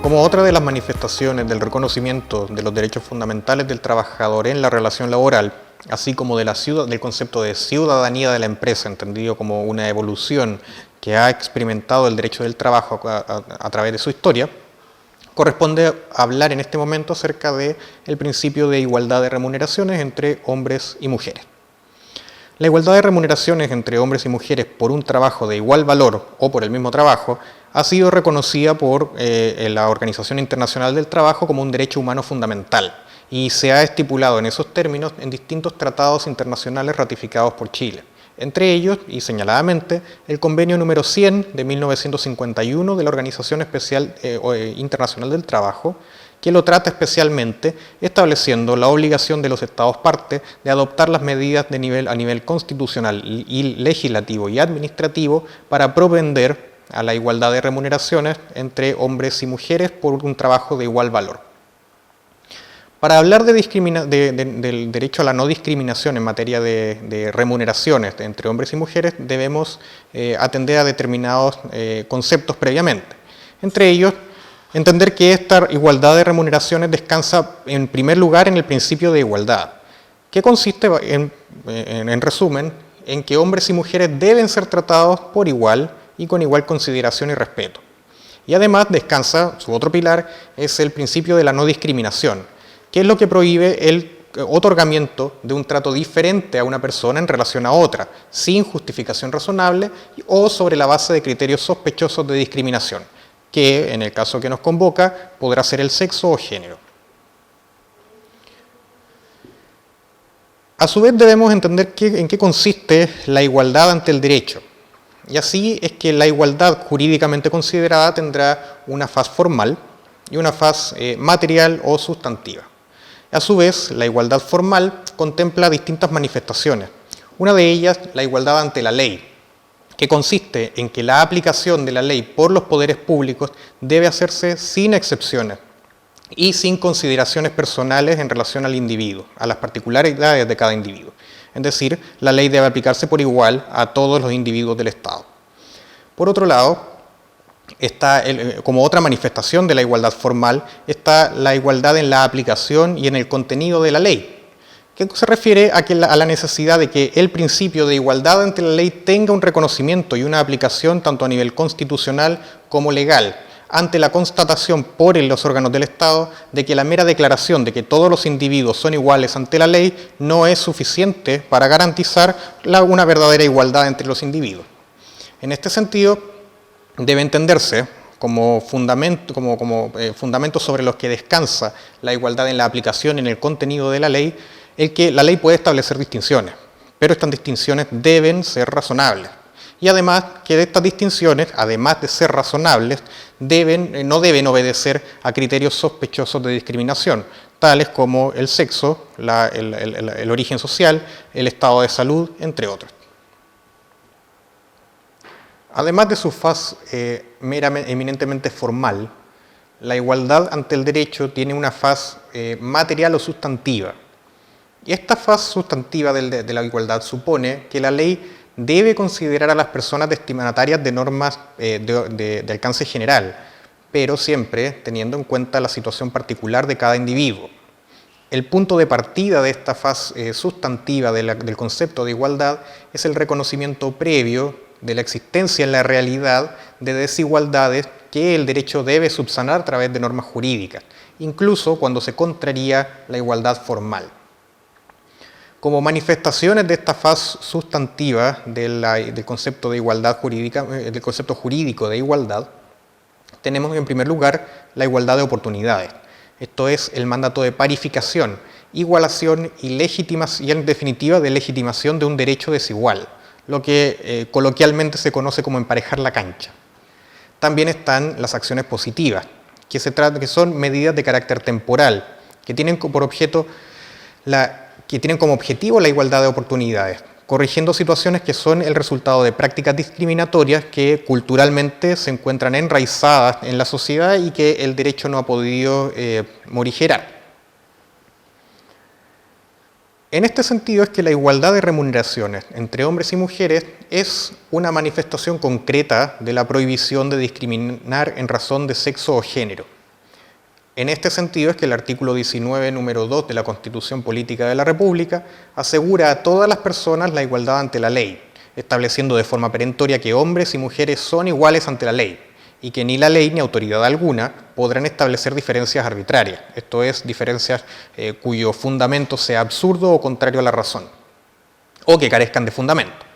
Como otra de las manifestaciones del reconocimiento de los derechos fundamentales del trabajador en la relación laboral, así como del concepto de ciudadanía de la empresa, entendido como una evolución que ha experimentado el derecho del trabajo a través de su historia, corresponde hablar en este momento acerca del principio de igualdad de remuneraciones entre hombres y mujeres. La igualdad de remuneraciones entre hombres y mujeres por un trabajo de igual valor o por el mismo trabajo ha sido reconocida por la Organización Internacional del Trabajo como un derecho humano fundamental y se ha estipulado en esos términos en distintos tratados internacionales ratificados por Chile. Entre ellos, y señaladamente, el Convenio número 100 de 1951 de la Organización Internacional del Trabajo, que lo trata especialmente estableciendo la obligación de los Estados partes de adoptar las medidas a nivel constitucional y legislativo y administrativo para propender a la igualdad de remuneraciones entre hombres y mujeres por un trabajo de igual valor. Para hablar del derecho a la no discriminación en materia de remuneraciones entre hombres y mujeres, debemos atender a determinados conceptos previamente. Entre ellos, entender que esta igualdad de remuneraciones descansa en primer lugar en el principio de igualdad, que consiste, en resumen, en que hombres y mujeres deben ser tratados por igual y con igual consideración y respeto. Y además descansa, su otro pilar, es el principio de la no discriminación, que es lo que prohíbe el otorgamiento de un trato diferente a una persona en relación a otra, sin justificación razonable o sobre la base de criterios sospechosos de discriminación, que en el caso que nos convoca podrá ser el sexo o género. A su vez debemos entender en qué consiste la igualdad ante el derecho. Y así es que la igualdad jurídicamente considerada tendrá una faz formal y una faz material o sustantiva. A su vez, la igualdad formal contempla distintas manifestaciones. Una de ellas, la igualdad ante la ley, que consiste en que la aplicación de la ley por los poderes públicos debe hacerse sin excepciones y sin consideraciones personales en relación al individuo, a las particularidades de cada individuo. Es decir, la ley debe aplicarse por igual a todos los individuos del Estado. Por otro lado, como otra manifestación de la igualdad formal, está la igualdad en la aplicación y en el contenido de la ley, que se refiere a la necesidad de que el principio de igualdad ante la ley tenga un reconocimiento y una aplicación tanto a nivel constitucional como legal, ante la constatación por los órganos del Estado de que la mera declaración de que todos los individuos son iguales ante la ley no es suficiente para garantizar una verdadera igualdad entre los individuos. En este sentido, debe entenderse como fundamentos sobre los que descansa la igualdad en la aplicación y en el contenido de la ley, el que la ley puede establecer distinciones, pero estas distinciones deben ser razonables. Y además que estas distinciones, además de ser razonables, no deben obedecer a criterios sospechosos de discriminación, tales como el sexo, el origen social, el estado de salud, entre otros. Además de su faz eminentemente formal, la igualdad ante el derecho tiene una faz material o sustantiva. Y esta faz sustantiva de la igualdad supone que la ley debe considerar a las personas destinatarias de normas de alcance general, pero siempre teniendo en cuenta la situación particular de cada individuo. El punto de partida de esta faz sustantiva del concepto de igualdad es el reconocimiento previo de la existencia en la realidad de desigualdades que el derecho debe subsanar a través de normas jurídicas, incluso cuando se contraría la igualdad formal. Como manifestaciones de esta faz sustantiva del concepto de igualdad jurídica, del concepto jurídico de igualdad, tenemos en primer lugar la igualdad de oportunidades. Esto es el mandato de parificación, igualación y en definitiva de legitimación de un derecho desigual, lo que coloquialmente se conoce como emparejar la cancha. También están las acciones positivas, que son medidas de carácter temporal, que tienen como objetivo la igualdad de oportunidades, corrigiendo situaciones que son el resultado de prácticas discriminatorias que culturalmente se encuentran enraizadas en la sociedad y que el derecho no ha podido morigerar. En este sentido es que la igualdad de remuneraciones entre hombres y mujeres es una manifestación concreta de la prohibición de discriminar en razón de sexo o género. En este sentido es que el artículo 19, número 2 de la Constitución Política de la República asegura a todas las personas la igualdad ante la ley, estableciendo de forma perentoria que hombres y mujeres son iguales ante la ley y que ni la ley ni autoridad alguna podrán establecer diferencias arbitrarias, esto es, diferencias cuyo fundamento sea absurdo o contrario a la razón, o que carezcan de fundamento.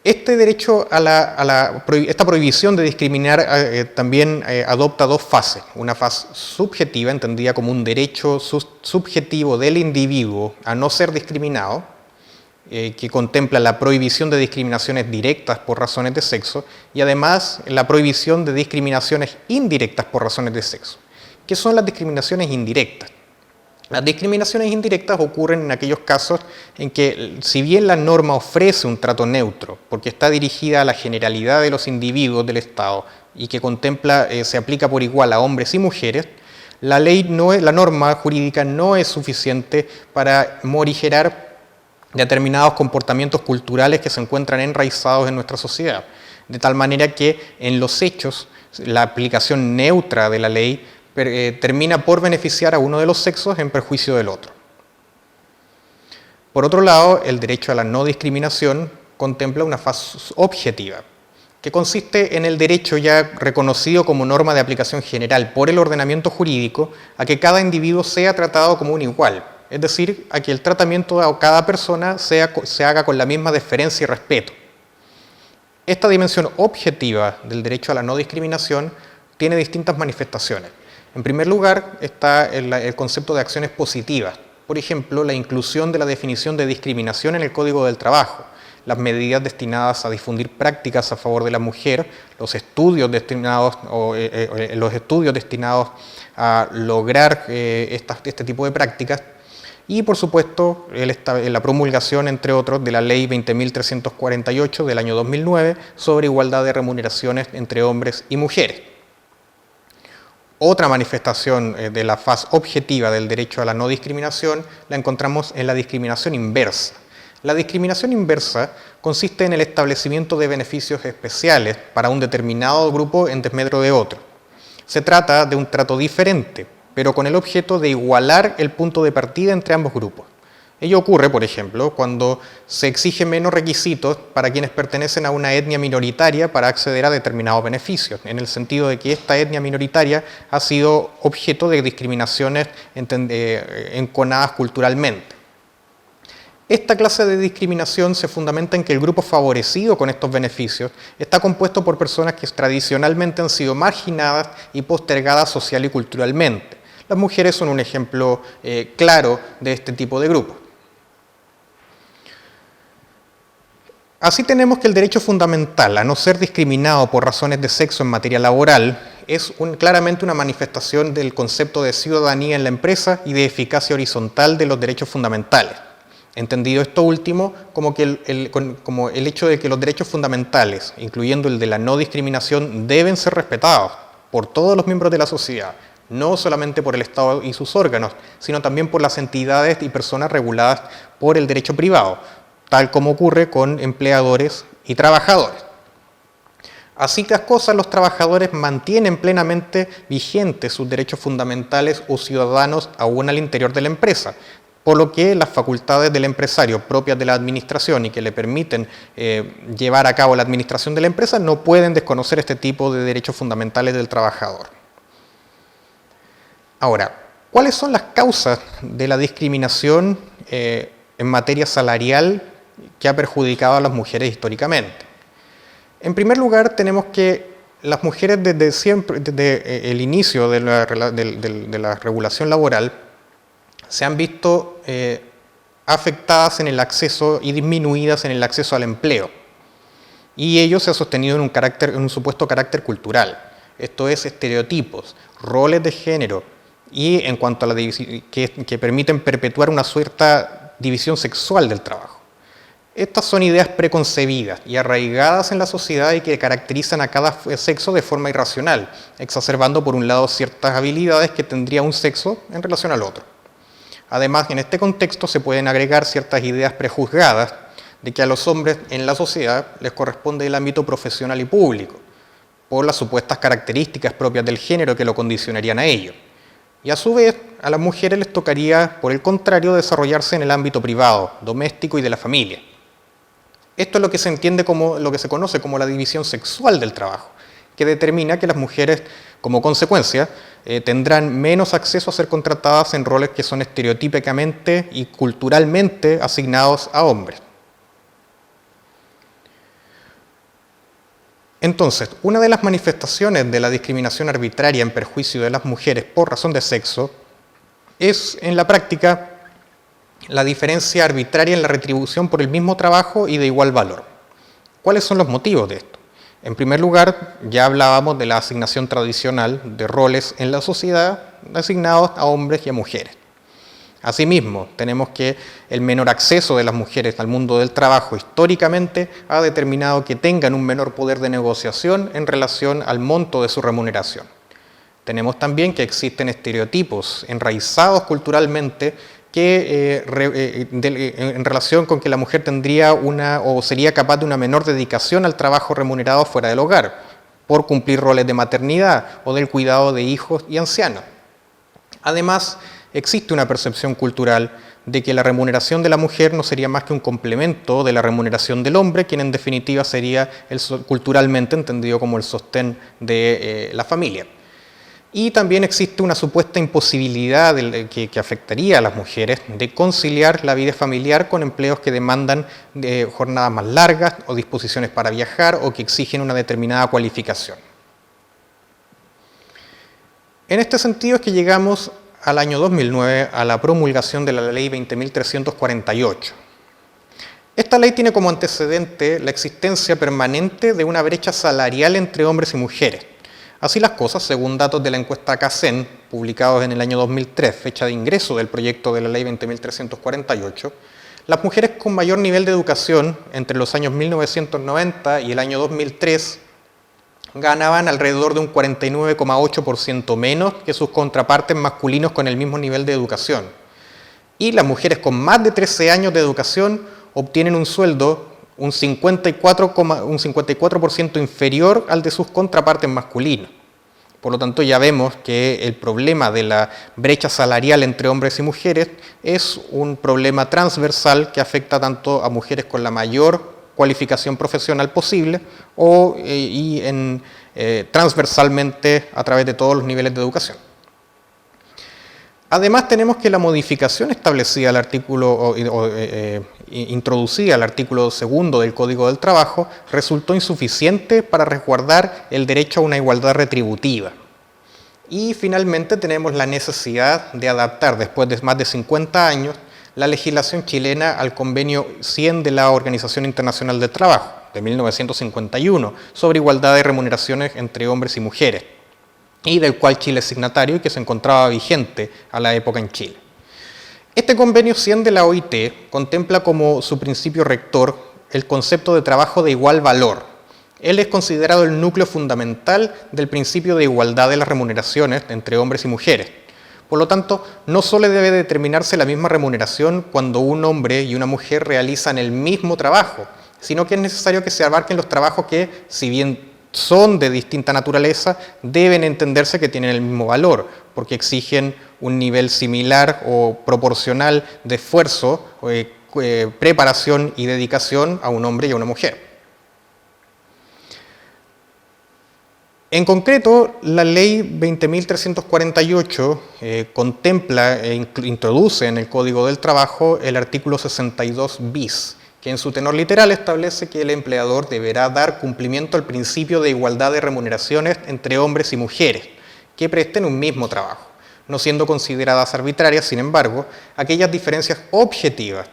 Este derecho esta prohibición de discriminar también adopta dos fases. Una fase subjetiva, entendida como un derecho subjetivo del individuo a no ser discriminado, que contempla la prohibición de discriminaciones directas por razones de sexo y además la prohibición de discriminaciones indirectas por razones de sexo. ¿Qué son las discriminaciones indirectas? Las discriminaciones indirectas ocurren en aquellos casos en que, si bien la norma ofrece un trato neutro, porque está dirigida a la generalidad de los individuos del Estado y que contempla, se aplica por igual a hombres y mujeres, la norma jurídica no es suficiente para morigerar determinados comportamientos culturales que se encuentran enraizados en nuestra sociedad, de tal manera que en los hechos la aplicación neutra de la ley termina por beneficiar a uno de los sexos en perjuicio del otro. Por otro lado, el derecho a la no discriminación contempla una fase objetiva, que consiste en el derecho ya reconocido como norma de aplicación general por el ordenamiento jurídico a que cada individuo sea tratado como un igual, es decir, a que el tratamiento a cada persona se haga con la misma deferencia y respeto. Esta dimensión objetiva del derecho a la no discriminación tiene distintas manifestaciones. En primer lugar está el concepto de acciones positivas, por ejemplo, la inclusión de la definición de discriminación en el Código del Trabajo, las medidas destinadas a difundir prácticas a favor de la mujer, los estudios destinados a lograr este tipo de prácticas y, por supuesto, la promulgación, entre otros, de la Ley 20.348 del año 2009 sobre igualdad de remuneraciones entre hombres y mujeres. Otra manifestación de la faz objetiva del derecho a la no discriminación la encontramos en la discriminación inversa. La discriminación inversa consiste en el establecimiento de beneficios especiales para un determinado grupo en desmedro de otro. Se trata de un trato diferente, pero con el objeto de igualar el punto de partida entre ambos grupos. Ello ocurre, por ejemplo, cuando se exige menos requisitos para quienes pertenecen a una etnia minoritaria para acceder a determinados beneficios, en el sentido de que esta etnia minoritaria ha sido objeto de discriminaciones enconadas culturalmente. Esta clase de discriminación se fundamenta en que el grupo favorecido con estos beneficios está compuesto por personas que tradicionalmente han sido marginadas y postergadas social y culturalmente. Las mujeres son un ejemplo claro de este tipo de grupo. Así tenemos que el derecho fundamental a no ser discriminado por razones de sexo en materia laboral es claramente una manifestación del concepto de ciudadanía en la empresa y de eficacia horizontal de los derechos fundamentales. Entendido esto último como el hecho de que los derechos fundamentales, incluyendo el de la no discriminación, deben ser respetados por todos los miembros de la sociedad, no solamente por el Estado y sus órganos, sino también por las entidades y personas reguladas por el derecho privado, tal como ocurre con empleadores y trabajadores. Así que las cosas, los trabajadores mantienen plenamente vigentes sus derechos fundamentales o ciudadanos aún al interior de la empresa, por lo que las facultades del empresario propias de la administración y que le permiten llevar a cabo la administración de la empresa no pueden desconocer este tipo de derechos fundamentales del trabajador. Ahora, ¿cuáles son las causas de la discriminación en materia salarial que ha perjudicado a las mujeres históricamente? En primer lugar, tenemos que las mujeres desde siempre, desde el inicio de la regulación laboral, se han visto afectadas en el acceso y disminuidas en el acceso al empleo. Y ello se ha sostenido en un supuesto carácter cultural. Esto es, estereotipos, roles de género y en cuanto a que permiten perpetuar una cierta división sexual del trabajo. Estas son ideas preconcebidas y arraigadas en la sociedad y que caracterizan a cada sexo de forma irracional, exacerbando por un lado ciertas habilidades que tendría un sexo en relación al otro. Además, en este contexto se pueden agregar ciertas ideas prejuzgadas de que a los hombres en la sociedad les corresponde el ámbito profesional y público. por las supuestas características propias del género que lo condicionarían a ello. Y a su vez, a las mujeres les tocaría, por el contrario, desarrollarse en el ámbito privado, doméstico y de la familia. Esto es lo que se entiende como lo que se conoce como la división sexual del trabajo, que determina que las mujeres, como consecuencia, tendrán menos acceso a ser contratadas en roles que son estereotípicamente y culturalmente asignados a hombres. Entonces, una de las manifestaciones de la discriminación arbitraria en perjuicio de las mujeres por razón de sexo es, en la práctica, la diferencia arbitraria en la retribución por el mismo trabajo y de igual valor. ¿Cuáles son los motivos de esto? En primer lugar, ya hablábamos de la asignación tradicional de roles en la sociedad asignados a hombres y a mujeres. Asimismo, tenemos que el menor acceso de las mujeres al mundo del trabajo históricamente ha determinado que tengan un menor poder de negociación en relación al monto de su remuneración. Tenemos también que existen estereotipos enraizados culturalmente que en relación con que la mujer tendría o sería capaz de una menor dedicación al trabajo remunerado fuera del hogar, por cumplir roles de maternidad o del cuidado de hijos y ancianos. Además, existe una percepción cultural de que la remuneración de la mujer no sería más que un complemento de la remuneración del hombre, quien en definitiva sería culturalmente entendido como el sostén de la familia. Y también existe una supuesta imposibilidad que afectaría a las mujeres de conciliar la vida familiar con empleos que demandan jornadas más largas o disposiciones para viajar o que exigen una determinada cualificación. En este sentido es que llegamos al año 2009 a la promulgación de la Ley 20.348. Esta ley tiene como antecedente la existencia permanente de una brecha salarial entre hombres y mujeres. Así las cosas, según datos de la encuesta CACEN, publicados en el año 2003, fecha de ingreso del proyecto de la Ley 20.348, las mujeres con mayor nivel de educación entre los años 1990 y el año 2003 ganaban alrededor de un 49,8% menos que sus contrapartes masculinos con el mismo nivel de educación. Y las mujeres con más de 13 años de educación obtienen un sueldo un 54% inferior al de sus contrapartes masculinos. Por lo tanto, ya vemos que el problema de la brecha salarial entre hombres y mujeres es un problema transversal que afecta tanto a mujeres con la mayor cualificación profesional posible transversalmente a través de todos los niveles de educación. Además, tenemos que la modificación establecida al artículo introducida al artículo 2 del Código del Trabajo resultó insuficiente para resguardar el derecho a una igualdad retributiva. Y finalmente tenemos la necesidad de adaptar, después de más de 50 años, la legislación chilena al Convenio 100 de la Organización Internacional del Trabajo, de 1951, sobre igualdad de remuneraciones entre hombres y mujeres, y del cual Chile es signatario y que se encontraba vigente a la época en Chile. Este convenio 100 de la OIT contempla como su principio rector el concepto de trabajo de igual valor. Él es considerado el núcleo fundamental del principio de igualdad de las remuneraciones entre hombres y mujeres. Por lo tanto, no solo debe determinarse la misma remuneración cuando un hombre y una mujer realizan el mismo trabajo, sino que es necesario que se abarquen los trabajos que, si bien son de distinta naturaleza, deben entenderse que tienen el mismo valor, porque exigen un nivel similar o proporcional de esfuerzo, preparación y dedicación a un hombre y a una mujer. En concreto, la Ley 20.348 contempla e introduce en el Código del Trabajo el artículo 62 bis, que en su tenor literal establece que el empleador deberá dar cumplimiento al principio de igualdad de remuneraciones entre hombres y mujeres que presten un mismo trabajo, no siendo consideradas arbitrarias, sin embargo, aquellas diferencias objetivas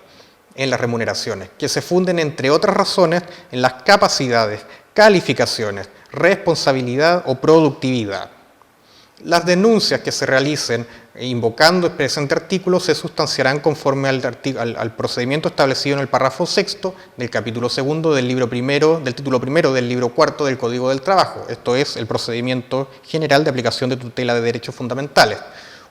en las remuneraciones, que se funden, entre otras razones, en las capacidades, calificaciones, responsabilidad o productividad. Las denuncias que se realicen invocando el presente artículo se sustanciarán conforme al procedimiento establecido en el párrafo 6 del capítulo 2 del título primero del libro 4 del Código del Trabajo. Esto es el procedimiento general de aplicación de tutela de derechos fundamentales.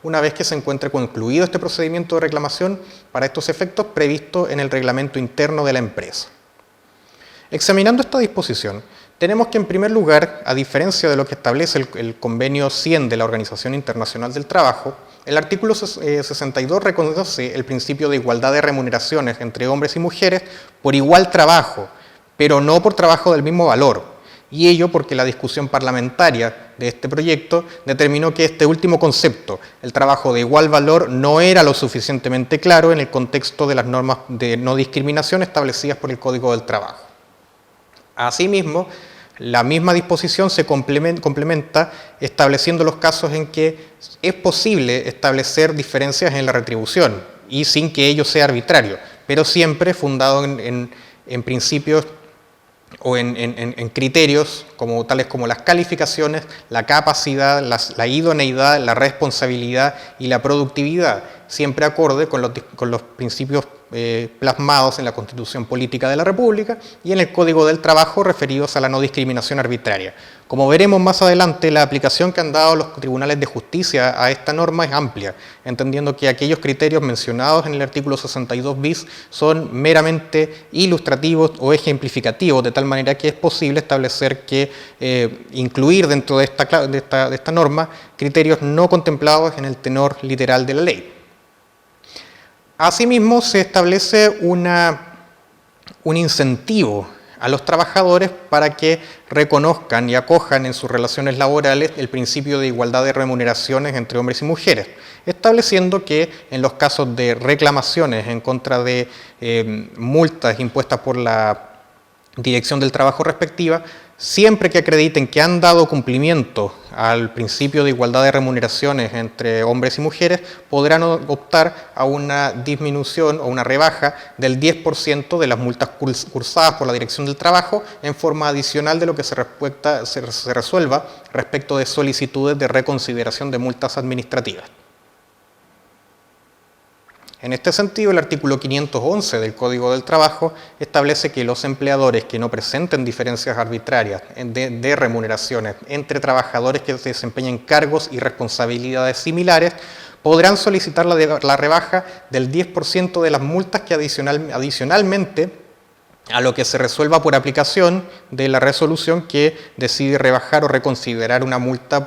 Una vez que se encuentre concluido este procedimiento de reclamación para estos efectos previsto en el reglamento interno de la empresa. Examinando esta disposición, Tenemos que, en primer lugar, a diferencia de lo que establece el convenio 100 de la Organización Internacional del Trabajo, el artículo 62 reconoce el principio de igualdad de remuneraciones entre hombres y mujeres por igual trabajo, pero no por trabajo del mismo valor. Y ello porque la discusión parlamentaria de este proyecto determinó que este último concepto, el trabajo de igual valor, no era lo suficientemente claro en el contexto de las normas de no discriminación establecidas por el Código del Trabajo. Asimismo, la misma disposición se complementa estableciendo los casos en que es posible establecer diferencias en la retribución y sin que ello sea arbitrario, pero siempre fundado en principios o en criterios tales como las calificaciones, la capacidad, la idoneidad, la responsabilidad y la productividad, siempre acorde con los principios plasmados en la Constitución Política de la República y en el Código del Trabajo referidos a la no discriminación arbitraria. Como veremos más adelante, la aplicación que han dado los tribunales de justicia a esta norma es amplia, entendiendo que aquellos criterios mencionados en el artículo 62 bis son meramente ilustrativos o ejemplificativos, de tal manera que es posible establecer que incluir dentro de esta norma criterios no contemplados en el tenor literal de la ley. Asimismo, se establece un incentivo a los trabajadores para que reconozcan y acojan en sus relaciones laborales el principio de igualdad de remuneraciones entre hombres y mujeres, estableciendo que en los casos de reclamaciones en contra de multas impuestas por la Dirección del Trabajo respectiva, siempre que acrediten que han dado cumplimiento al principio de igualdad de remuneraciones entre hombres y mujeres, podrán optar a una disminución o una rebaja del 10% de las multas cursadas por la Dirección del Trabajo en forma adicional de lo que se resuelva respecto de solicitudes de reconsideración de multas administrativas. En este sentido, el artículo 511 del Código del Trabajo establece que los empleadores que no presenten diferencias arbitrarias de remuneraciones entre trabajadores que desempeñen cargos y responsabilidades similares podrán solicitar la rebaja del 10% de las multas que adicionalmente a lo que se resuelva por aplicación de la resolución que decide rebajar o reconsiderar una multa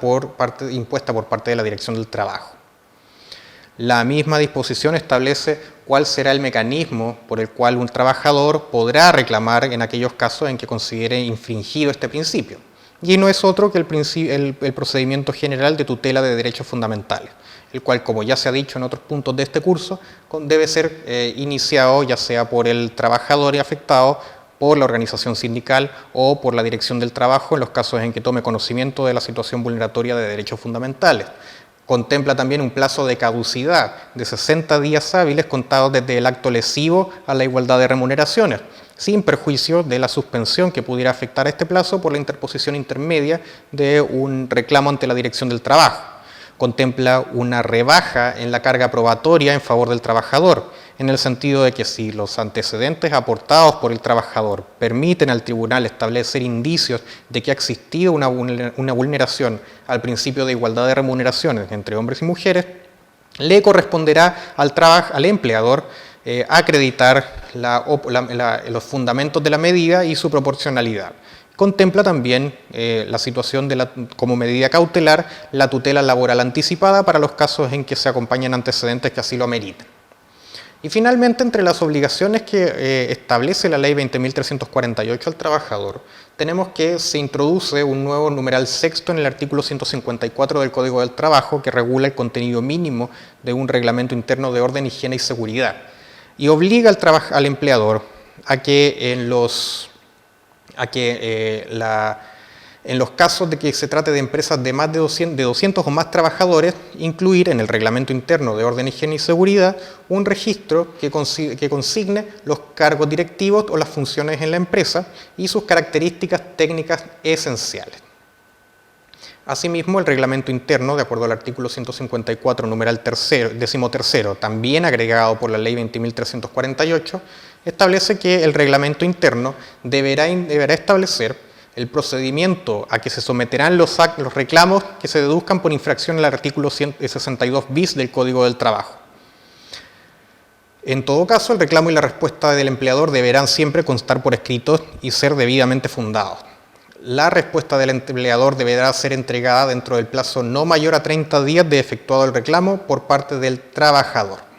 impuesta por parte de la Dirección del Trabajo. La misma disposición establece cuál será el mecanismo por el cual un trabajador podrá reclamar en aquellos casos en que considere infringido este principio. Y no es otro que el procedimiento general de tutela de derechos fundamentales, el cual, como ya se ha dicho en otros puntos de este curso, debe ser iniciado ya sea por el trabajador afectado, por la organización sindical o por la Dirección del Trabajo en los casos en que tome conocimiento de la situación vulneratoria de derechos fundamentales. Contempla también un plazo de caducidad de 60 días hábiles contados desde el acto lesivo a la igualdad de remuneraciones, sin perjuicio de la suspensión que pudiera afectar a este plazo por la interposición intermedia de un reclamo ante la Dirección del Trabajo. Contempla una rebaja en la carga probatoria en favor del trabajador, en el sentido de que si los antecedentes aportados por el trabajador permiten al tribunal establecer indicios de que ha existido una vulneración al principio de igualdad de remuneraciones entre hombres y mujeres, le corresponderá al empleador acreditar los fundamentos de la medida y su proporcionalidad. Contempla también la situación como medida cautelar la tutela laboral anticipada para los casos en que se acompañan antecedentes que así lo ameriten. Y finalmente, entre las obligaciones que establece la Ley 20.348 al trabajador, tenemos que se introduce un nuevo numeral sexto en el artículo 154 del Código del Trabajo que regula el contenido mínimo de un reglamento interno de orden, higiene y seguridad y obliga al empleador a que en los casos de que se trate de empresas de más de 200 o más trabajadores, incluir en el reglamento interno de orden, higiene y seguridad un registro que consigne los cargos directivos o las funciones en la empresa y sus características técnicas esenciales. Asimismo, el reglamento interno, de acuerdo al artículo 154, numeral 13º, también agregado por la Ley 20.348, establece que el reglamento interno deberá establecer el procedimiento a que se someterán los reclamos que se deduzcan por infracción al artículo 62 bis del Código del Trabajo. En todo caso, el reclamo y la respuesta del empleador deberán siempre constar por escrito y ser debidamente fundados. La respuesta del empleador deberá ser entregada dentro del plazo no mayor a 30 días de efectuado el reclamo por parte del trabajador.